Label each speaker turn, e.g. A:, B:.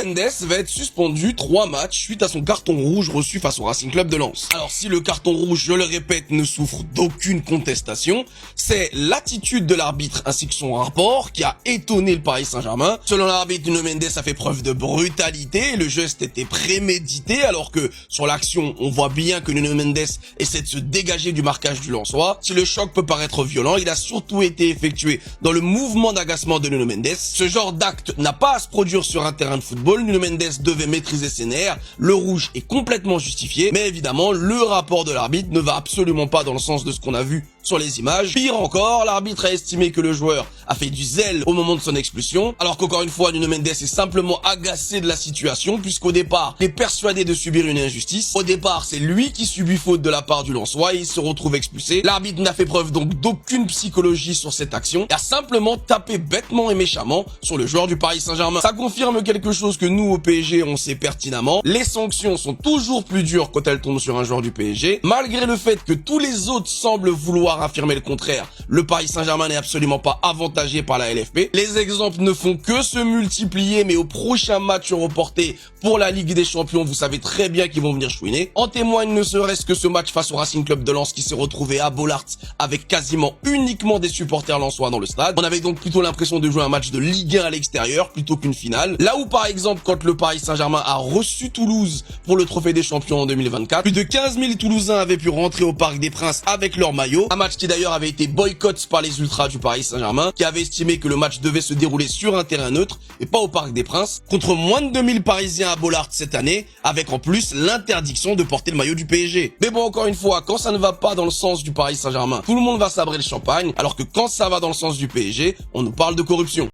A: Mendes va être suspendu 3 matchs suite à son carton rouge reçu face au Racing Club de Lens. Alors si le carton rouge, je le répète, ne souffre d'aucune contestation, c'est l'attitude de l'arbitre ainsi que son rapport qui a étonné le Paris Saint-Germain. Selon l'arbitre, Nuno Mendes a fait preuve de brutalité et le geste était prémédité alors que sur l'action, on voit bien que Nuno Mendes essaie de se dégager du marquage du Lensois. Si le choc peut paraître violent, il a surtout été effectué dans le mouvement d'agacement de Nuno Mendes. Ce genre d'acte n'a pas à se produire sur un terrain de football. Nuno Mendes devait maîtriser ses nerfs. Le rouge est complètement justifié, mais évidemment, le rapport de l'arbitre ne va absolument pas dans le sens de ce qu'on a vu sur les images. Pire encore, l'arbitre a estimé que le joueur a fait du zèle au moment de son expulsion, alors qu'encore une fois, Nuno Mendes est simplement agacé de la situation, puisqu'au départ, il est persuadé de subir une injustice. Au départ, c'est lui qui subit faute de la part du Lensois et il se retrouve expulsé. L'arbitre n'a fait preuve donc d'aucune psychologie sur cette action, il a simplement tapé bêtement et méchamment sur le joueur du Paris Saint-Germain. Ça confirme quelque chose que nous, au PSG, on sait pertinemment. Les sanctions sont toujours plus dures quand elles tombent sur un joueur du PSG. Malgré le fait que tous les autres semblent vouloir affirmer le contraire, le Paris Saint-Germain n'est absolument pas avantagé par la LFP. Les exemples ne font que se multiplier, mais au prochain match reporté pour la Ligue des Champions, vous savez très bien qu'ils vont venir chouiner. En témoigne ne serait-ce que ce match face au Racing Club de Lens qui s'est retrouvé à Bollaert avec quasiment uniquement des supporters lensois dans le stade. On avait donc plutôt l'impression de jouer un match de Ligue 1 à l'extérieur plutôt qu'une finale. Là où par exemple quand le Paris Saint-Germain a reçu Toulouse pour le Trophée des Champions en 2024, plus de 15 000 Toulousains avaient pu rentrer au Parc des Princes avec leur maillot. Un match qui d'ailleurs avait été boycotté par les ultras du Paris Saint-Germain, qui avaient estimé que le match devait se dérouler sur un terrain neutre et pas au Parc des Princes, contre moins de 2000 Parisiens à Bollaert cette année, avec en plus l'interdiction de porter le maillot du PSG. Mais bon, encore une fois, quand ça ne va pas dans le sens du Paris Saint-Germain, tout le monde va sabrer le champagne, alors que quand ça va dans le sens du PSG, on nous parle de corruption.